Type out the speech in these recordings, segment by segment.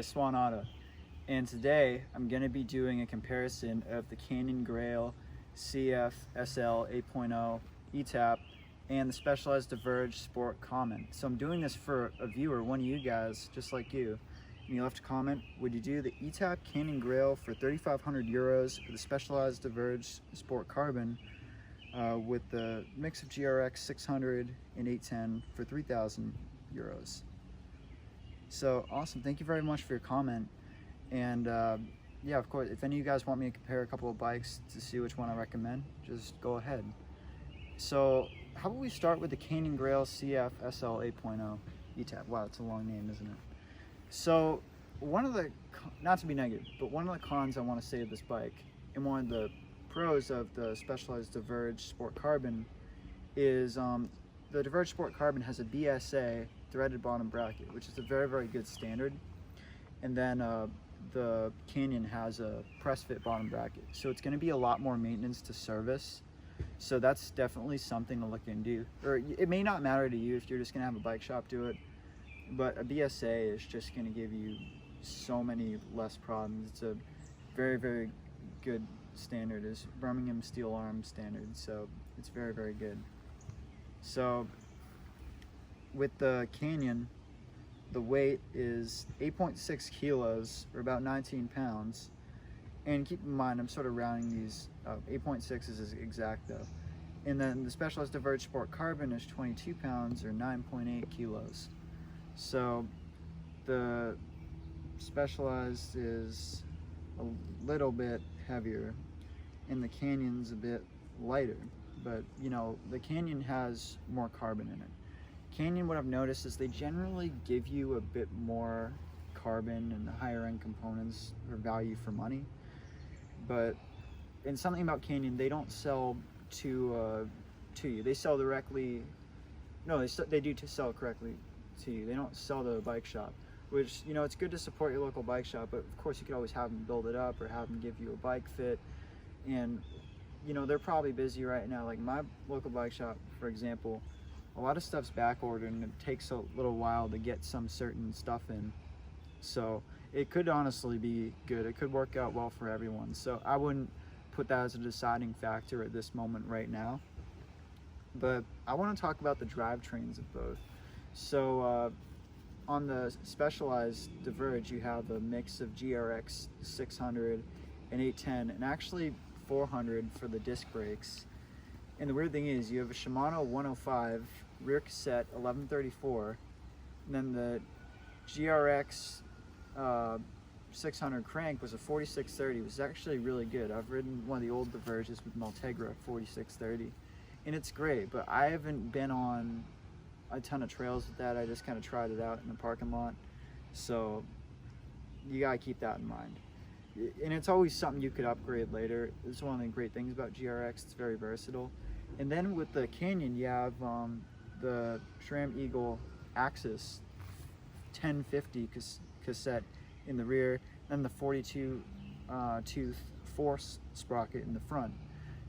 Hey, Swanata, and today I'm going to be doing a comparison of the Canyon Grail CF CL 8.0 ETAP and the Specialized Diverge Sport Carbon. So I'm doing this for a viewer, one of you guys, just like you. And you left a comment, would you do the ETAP Canyon Grail for 3,500 euros or the Specialized Diverge Sport Carbon with the mix of GRX 600 and 810 for 3,000 euros? So awesome, thank you very much for your comment. And yeah, of course, if any of you guys want me to compare a couple of bikes to see which one I recommend, just go ahead. So how about we start with the Canyon Grail CF CL 8.0 ETAP. Wow, it's a long name, isn't it? So one of the, not to be negative, but one of the cons I want to say of this bike, and one of the pros of the Specialized Diverge Sport Carbon is the Diverge Sport Carbon has a BSA threaded bottom bracket, which is a very, very good standard. And then the Canyon has a press fit bottom bracket. So it's going to be a lot more maintenance to service. So that's definitely something to look into. Or it may not matter to you if you're just going to have a bike shop do it, but a BSA is just going to give you so many less problems. It's a very, very good standard. It's Birmingham steel arm standard. So it's very, very good. So with the Canyon, the weight is 8.6 kilos, or about 19 pounds. And keep in mind, I'm sort of rounding these up. 8.6 is exact though. And then the Specialized Diverge Sport Carbon is 22 pounds, or 9.8 kilos. So the Specialized is a little bit heavier, and the Canyon's a bit lighter. But you know, the Canyon has more carbon in it. Canyon, what I've noticed is they generally give you a bit more carbon and the higher end components or value for money. But and something about Canyon, they don't sell to you. They sell directly. No, they do sell correctly to you. They don't sell to a bike shop, which, you know, it's good to support your local bike shop, but of course you could always have them build it up or have them give you a bike fit. And you know, they're probably busy right now. Like my local bike shop, for example, a lot of stuff's back ordered and it takes a little while to get some certain stuff in. So it could honestly be good. It could work out well for everyone. So I wouldn't put that as a deciding factor at this moment right now. But I want to talk about the drivetrains of both. So on the Specialized Diverge, you have a mix of GRX 600 and 810, and actually 400 for the disc brakes. And the weird thing is, you have a Shimano 105 rear cassette 1134, and then the GRX 600 crank was a 4630. It was actually really good. I've ridden one of the old Diverges with Maltegra 4630, and it's great, but I haven't been on a ton of trails with that. I just kind of tried it out in the parking lot. So you gotta keep that in mind. And it's always something you could upgrade later. It's one of the great things about GRX. It's very versatile. And then with the Canyon, you have the SRAM Eagle Axis 1050 cassette in the rear, and the 42 tooth force sprocket in the front.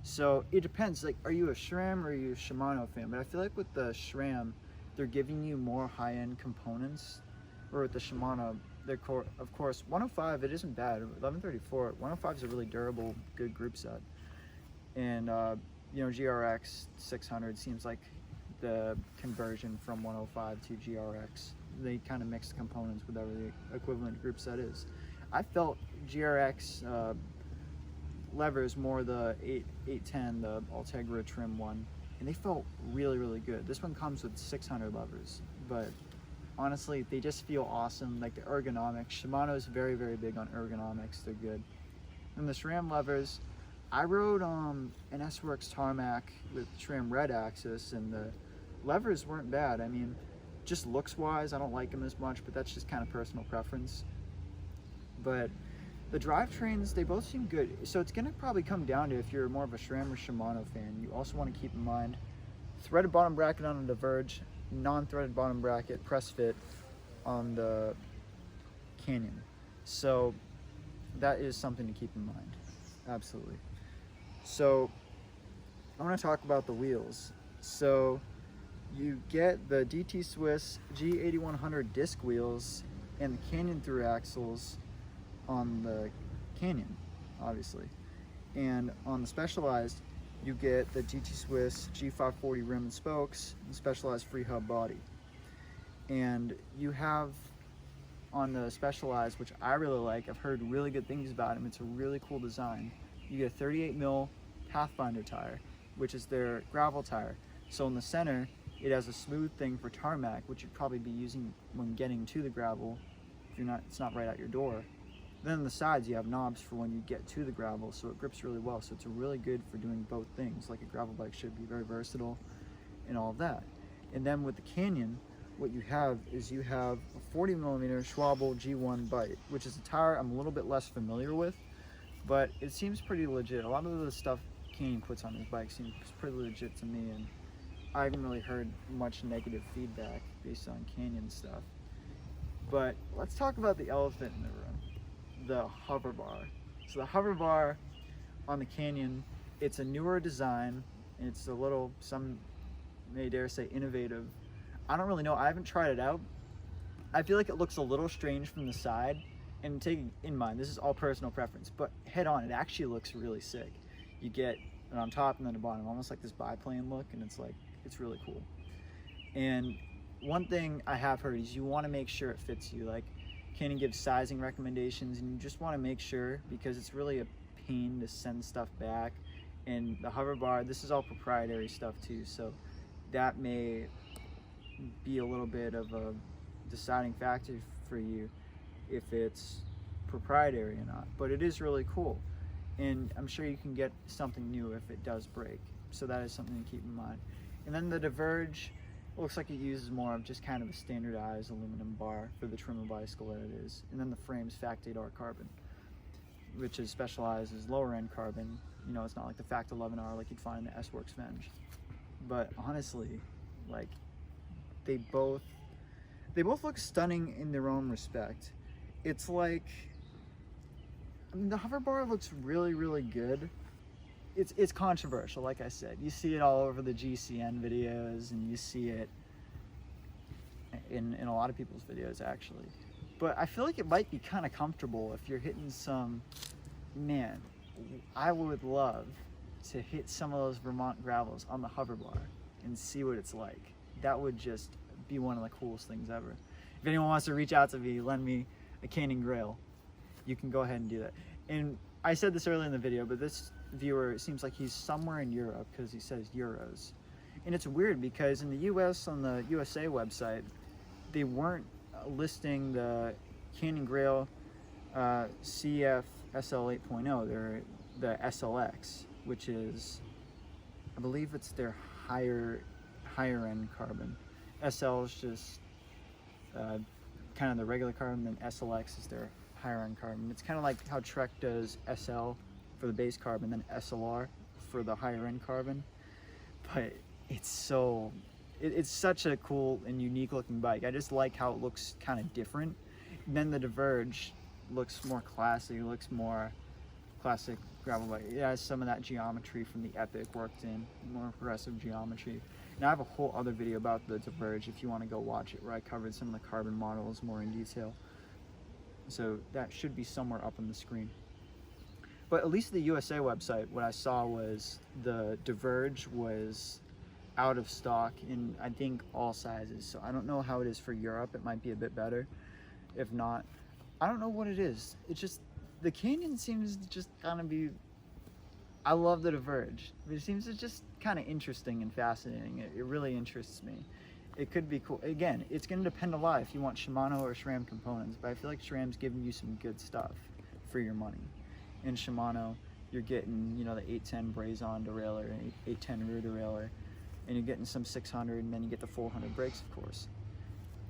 So it depends. Like, are you a SRAM or are you a Shimano fan? But I feel like with the SRAM, they're giving you more high-end components. Or with the Shimano, of course, 105, it isn't bad. 1134, 105 is a really durable, good group set. And you know, GRX 600 seems like the conversion from 105 to GRX. They kind of mix the components, whatever the equivalent group set is. I felt GRX levers more the 810, the Maltegra trim one, and they felt really, really good. This one comes with 600 levers, but honestly, they just feel awesome. Like the ergonomics, Shimano is very, very big on ergonomics. They're good. And the SRAM levers, I rode an S-Works Tarmac with SRAM Red Axis, and the levers weren't bad. I mean, just looks-wise, I don't like them as much, but that's just kind of personal preference. But the drivetrains, they both seem good. So it's going to probably come down to if you're more of a SRAM or Shimano fan. You also want to keep in mind threaded bottom bracket on a Diverge, non-threaded bottom bracket press fit on the Canyon. So that is something to keep in mind. Absolutely. So I want to talk about the wheels. So you get the DT Swiss G8100 disc wheels and the Canyon through axles on the Canyon, obviously. And on the Specialized, you get the GT Swiss G540 rim and spokes and Specialized free hub body. And you have on the Specialized, which I really like, I've heard really good things about them, it's a really cool design. You get a 38 mil Pathfinder tire, which is their gravel tire. So in the center, it has a smooth thing for tarmac, which you'd probably be using when getting to the gravel if it's not right at your door. Then on the sides, you have knobs for when you get to the gravel, so it grips really well. So it's really good for doing both things, like a gravel bike should be, very versatile and all of that. And then with the Canyon, what you have is you have a 40 millimeter Schwalbe G1 bite, which is a tire I'm a little bit less familiar with, but it seems pretty legit. A lot of the stuff Canyon puts on his bike seems pretty legit to me, and I haven't really heard much negative feedback based on Canyon stuff. But let's talk about the elephant in the room, the hover bar. So the hover bar on the Canyon, it's a newer design, and it's a little, some may dare say, innovative. I don't really know, I haven't tried it out. I feel like it looks a little strange from the side, and taking in mind, this is all personal preference, but head on, it actually looks really sick. You get it on top and then the bottom, almost like this biplane look, and it's like, it's really cool. And one thing I have heard is you want to make sure it fits you. Like, Canyon gives sizing recommendations, and you just want to make sure, because it's really a pain to send stuff back. And the hover bar, this is all proprietary stuff too, so that may be a little bit of a deciding factor for you if it's proprietary or not, but it is really cool, and I'm sure you can get something new if it does break, so that is something to keep in mind. And then the Diverge looks like it uses more of just kind of a standardized aluminum bar for the trim of bicycle that it is. And then the frame's Fact 8R carbon, which is Specialized as lower end carbon. You know, it's not like the Fact 11R like you'd find in the S-Works Venge. But honestly, like, they both look stunning in their own respect. It's like, I mean, the hover bar looks really, really good. It's controversial, like I said. You see it all over the GCN videos, and you see it in a lot of people's videos, actually. But I feel like it might be kind of comfortable if you're hitting some, man, I would love to hit some of those Vermont gravels on the hover bar and see what it's like. That would just be one of the coolest things ever. If anyone wants to reach out to me, lend me a Canyon Grail, you can go ahead and do that. And I said this earlier in the video, but this viewer, it seems like he's somewhere in Europe because he says euros. And it's weird because in the US, on the USA website, they weren't listing the Canyon Grail CF CL 8.0. They're the SLX, which is, I believe it's their higher end carbon. SL is just kind of the regular carbon, then SLX is their higher end carbon. It's kind of like how Trek does SL for the base carbon, then SLR for the higher end carbon. But it's such a cool and unique looking bike. I just like how it looks kind of different. And then the Diverge looks more classy, looks more classic gravel bike. It has some of that geometry from the Epic worked in, more progressive geometry. And I have a whole other video about the Diverge if you want to go watch it, where I covered some of the carbon models more in detail. So that should be somewhere up on the screen. But at least the USA website, what I saw was the Diverge was out of stock in, I think, all sizes. So I don't know how it is for Europe. It might be a bit better. If not, I don't know what it is. It's just, the Canyon seems to just kind of be, I love the Diverge. It seems to just kind of interesting and fascinating. It really interests me. It could be cool. Again, it's going to depend a lot if you want Shimano or SRAM components, but I feel like SRAM's giving you some good stuff for your money. In Shimano, you're getting, you know, the 810 Brazon derailleur and 810 rear derailleur, and you're getting some 600, and then you get the 400 brakes, of course.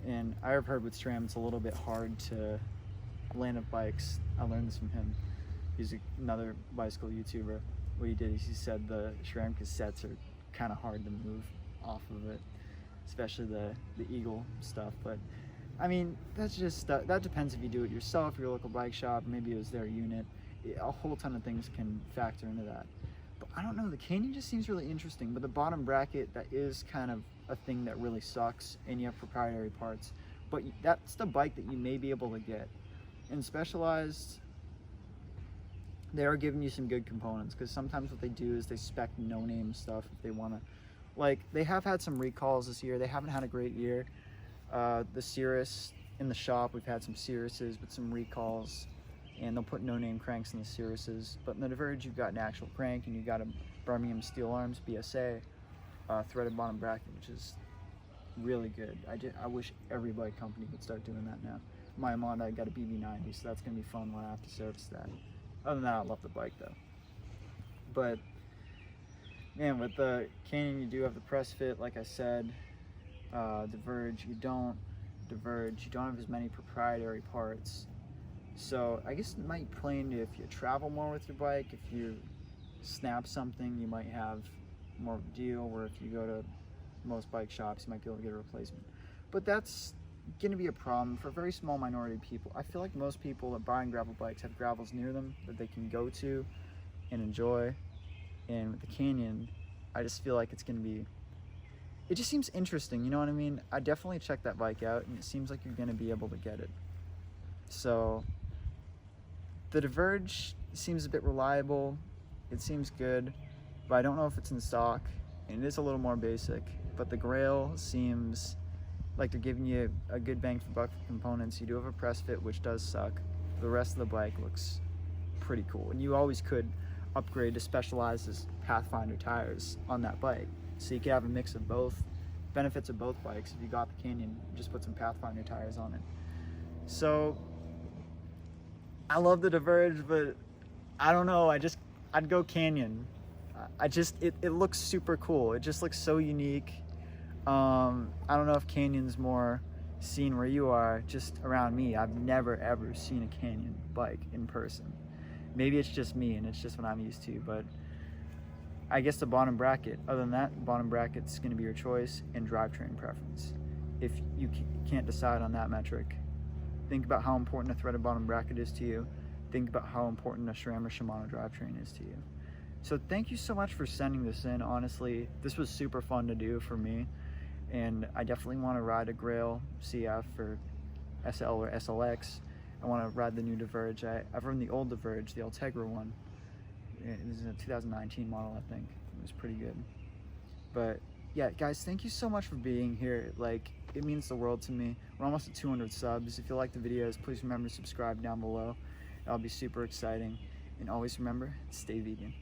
And I've heard with SRAM, it's a little bit hard to land up bikes. I learned this from him. He's another bicycle YouTuber. What he did is he said the SRAM cassettes are kind of hard to move off of it, especially the Eagle stuff. But I mean, that's just, that depends if you do it yourself, your local bike shop, maybe it was their unit. A whole ton of things can factor into that. But I don't know, the Canyon just seems really interesting. But the bottom bracket, that is kind of a thing that really sucks, and you have proprietary parts, but that's the bike that you may be able to get. In Specialized, they are giving you some good components, because sometimes what they do is they spec no-name stuff if they want to. Like, they have had some recalls this year. They haven't had a great year. The Cirrus in the shop, we've had some Cirruses with some recalls, and they'll put no-name cranks in the Cirruses. But in the Diverge, you've got an actual crank, and you've got a Birmingham Steel Arms BSA threaded bottom bracket, which is really good. I wish every bike company would start doing that now. My Yamaha, I got a BB90, so that's going to be fun when I have to service that. Other than that, I love the bike though. But man, with the Canyon, you do have the press fit, like I said. Diverge, you don't. Diverge, you don't have as many proprietary parts. So I guess it might play into if you travel more with your bike. If you snap something, you might have more of a deal, where if you go to most bike shops, you might be able to get a replacement. But that's going to be a problem for a very small minority of people. I feel like most people that buy gravel bikes have gravels near them that they can go to and enjoy. And with the Canyon, I just feel like it's going to be, it just seems interesting, you know what I mean? I definitely checked that bike out, and it seems like you're going to be able to get it. So the Diverge seems a bit reliable, it seems good, but I don't know if it's in stock, and it is a little more basic. But the Grail seems like they're giving you a good bang for buck for components. You do have a press fit, which does suck. The rest of the bike looks pretty cool, and you always could upgrade to Specialized's Pathfinder tires on that bike, so you could have a mix of both benefits of both bikes. If you got the Canyon, just put some Pathfinder tires on it. So I love the Diverge, but I don't know, I'd go Canyon. It looks super cool. It just looks so unique. I don't know if Canyon's more seen where you are. Just around me, I've never ever seen a Canyon bike in person. Maybe it's just me and it's just what I'm used to, but I guess the bottom bracket, other than that, bottom bracket's going to be your choice, and drivetrain preference. If you can't decide on that metric, think about how important a threaded bottom bracket is to you. Think about how important a SRAM or Shimano drivetrain is to you. So thank you so much for sending this in. Honestly, this was super fun to do for me, and I definitely want to ride a Grail CF or SL or SLX. I want to ride the new Diverge. I've ridden the old Diverge, the Ultegra one. It was a 2019 model, I think. It was pretty good. But yeah, guys, thank you so much for being here. Like, it means the world to me. We're almost at 200 subs. If you like the videos, please remember to subscribe down below. That'll be super exciting. And always remember, stay vegan.